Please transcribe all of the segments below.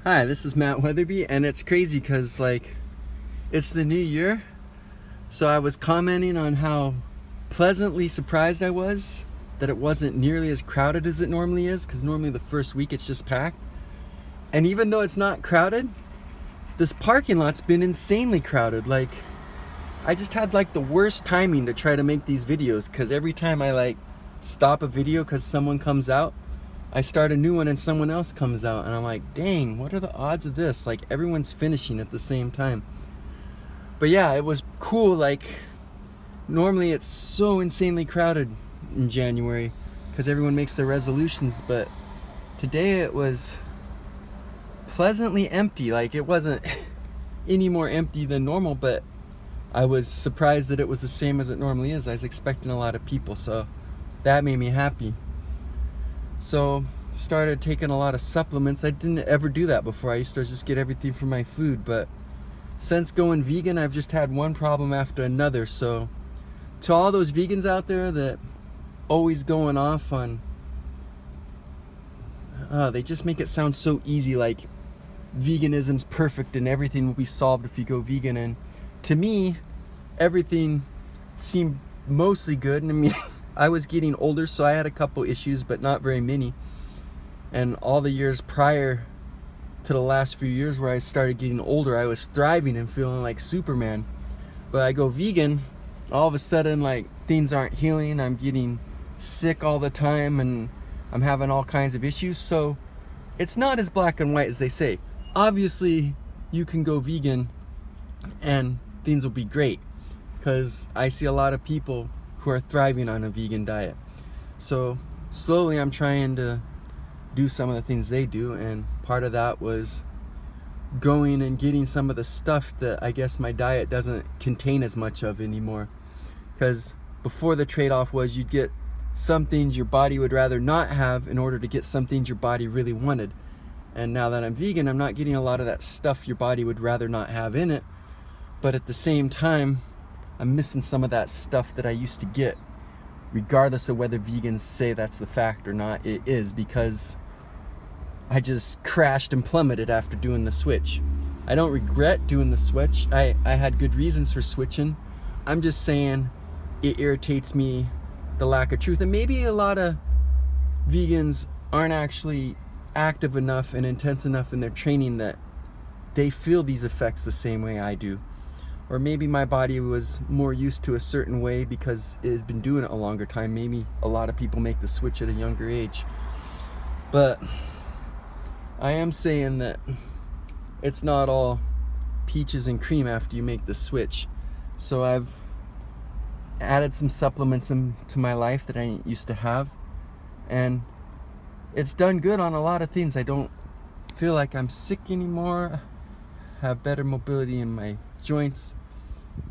Hi, this is Matt Weatherby, and it's crazy because, it's the new year. So I was commenting on how pleasantly surprised I was that it wasn't nearly as crowded as it normally is, because normally the first week it's just packed. And even though it's not crowded, this parking lot's been insanely crowded. I just had the worst timing to try to make these videos, because every time I stop a video because someone comes out, I start a new one and someone else comes out, and I'm like, dang, what are the odds of this? Everyone's finishing at the same time. But yeah, it was cool. Normally it's so insanely crowded in January because everyone makes their resolutions, but today it was pleasantly empty. It wasn't any more empty than normal, but I was surprised that it was the same as it normally is. I was expecting a lot of people, so that made me happy. So started taking a lot of supplements. I didn't ever do that before. I used to just get everything from my food, but since going vegan, I've just had one problem after another. So to all those vegans out there that always going off on, they just make it sound so easy, veganism's perfect and everything will be solved if you go vegan. And to me, everything seemed mostly good. And I mean, I was getting older, so I had a couple issues, but not very many. And all the years prior to the last few years where I started getting older, I was thriving and feeling like Superman. But I go vegan, all of a sudden, things aren't healing. I'm getting sick all the time, and I'm having all kinds of issues. So it's not as black and white as they say. Obviously, you can go vegan and things will be great, because I see a lot of people who are thriving on a vegan diet. So slowly I'm trying to do some of the things they do, and part of that was going and getting some of the stuff that I guess my diet doesn't contain as much of anymore. Because before, the trade-off was you'd get some things your body would rather not have in order to get some things your body really wanted. And now that I'm vegan, I'm not getting a lot of that stuff your body would rather not have in it, but at the same time I'm missing some of that stuff that I used to get. Regardless of whether vegans say that's the fact or not, it is, because I just crashed and plummeted after doing the switch. I don't regret doing the switch. I had good reasons for switching. I'm just saying it irritates me, the lack of truth. And maybe a lot of vegans aren't actually active enough and intense enough in their training that they feel these effects the same way I do. Or maybe my body was more used to a certain way because it had been doing it a longer time. Maybe a lot of people make the switch at a younger age. But I am saying that it's not all peaches and cream after you make the switch. So I've added some supplements into my life that I didn't used to have, and it's done good on a lot of things. I don't feel like I'm sick anymore. I have better mobility in my joints.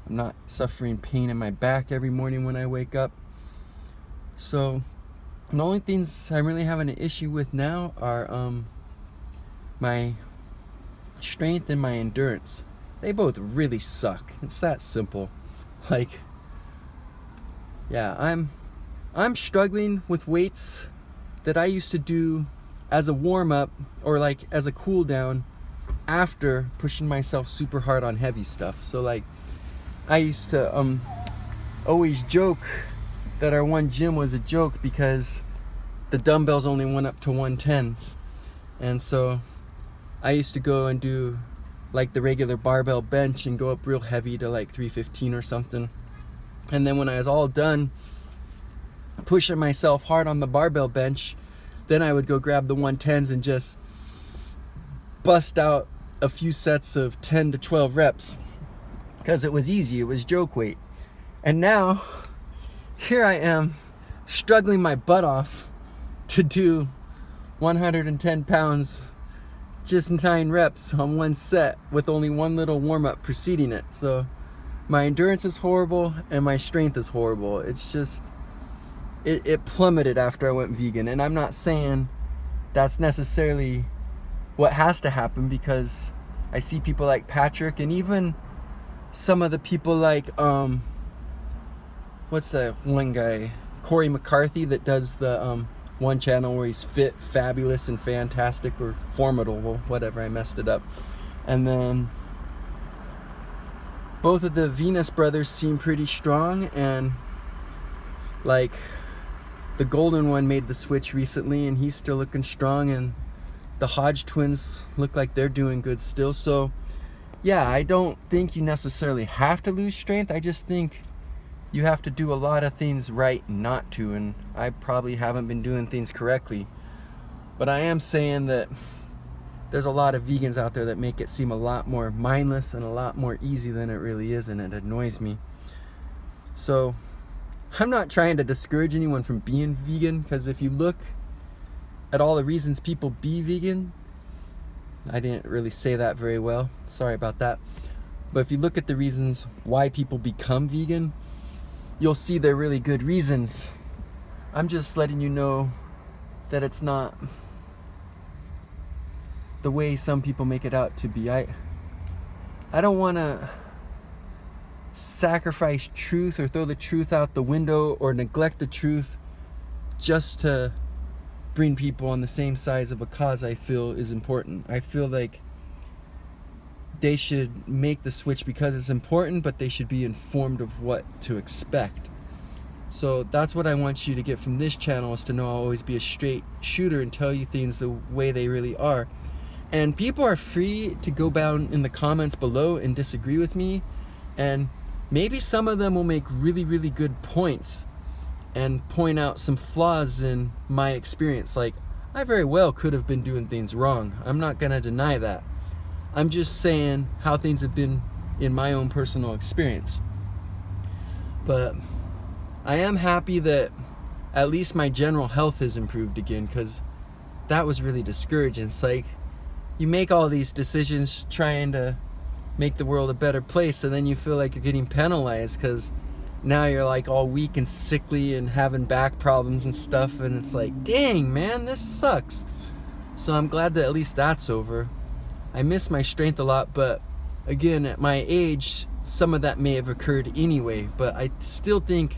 I'm not suffering pain in my back every morning when I wake up. So the only things I'm really having an issue with now are my strength and my endurance. They both really suck. It's that simple. I'm struggling with weights that I used to do as a warm-up or as a cool down after pushing myself super hard on heavy stuff. So I used to always joke that our one gym was a joke because the dumbbells only went up to 110s. And so I used to go and do the regular barbell bench and go up real heavy to 315 or something. And then when I was all done pushing myself hard on the barbell bench, then I would go grab the 110s and just bust out a few sets of 10 to 12 reps because it was easy. It was joke weight. And now here I am struggling my butt off to do 110 pounds, just 9 reps on one set with only one little warm-up preceding it. So my endurance is horrible and my strength is horrible. It's just it plummeted after I went vegan. And I'm not saying that's necessarily what has to happen, because I see people like Patrick and even some of the people what's that one guy, Corey McCarthy, that does the one channel where he's fit, fabulous, and fantastic, or formidable, whatever, I messed it up. And then both of the Venus brothers seem pretty strong, and like the golden one made the switch recently and he's still looking strong, and the Hodge twins look like they're doing good still. So yeah, I don't think you necessarily have to lose strength. I just think you have to do a lot of things right not to, and I probably haven't been doing things correctly. But I am saying that there's a lot of vegans out there that make it seem a lot more mindless and a lot more easy than it really is, and it annoys me. So I'm not trying to discourage anyone from being vegan, because if you look at all the reasons people be vegan, I didn't really say that very well, sorry about that, but if you look at the reasons why people become vegan, you'll see they're really good reasons. I'm just letting you know that it's not the way some people make it out to be. I don't want to sacrifice truth or throw the truth out the window or neglect the truth just to bring people on the same size of a cause I feel is important. I feel like they should make the switch because it's important, but they should be informed of what to expect. So that's what I want you to get from this channel, is to know I'll always be a straight shooter and tell you things the way they really are. And people are free to go down in the comments below and disagree with me, and maybe some of them will make really, really good points and point out some flaws in my experience. Like, I very well could have been doing things wrong. I'm not gonna deny that. I'm just saying how things have been in my own personal experience. But I am happy that at least my general health has improved again, because that was really discouraging. It's like, you make all these decisions trying to make the world a better place, and then you feel like you're getting penalized because now you're like all weak and sickly and having back problems and stuff, and it's like, dang man, this sucks. So I'm glad that at least that's over. I miss my strength a lot, but again, at my age, some of that may have occurred anyway, but I still think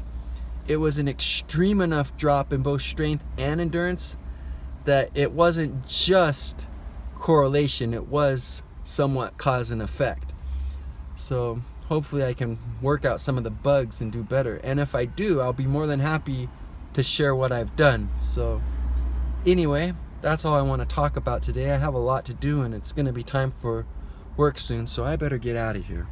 it was an extreme enough drop in both strength and endurance that it wasn't just correlation, it was somewhat cause and effect. So hopefully I can work out some of the bugs and do better, and if I do, I'll be more than happy to share what I've done. So anyway, that's all I want to talk about today. I have a lot to do and it's gonna be time for work soon, so I better get out of here.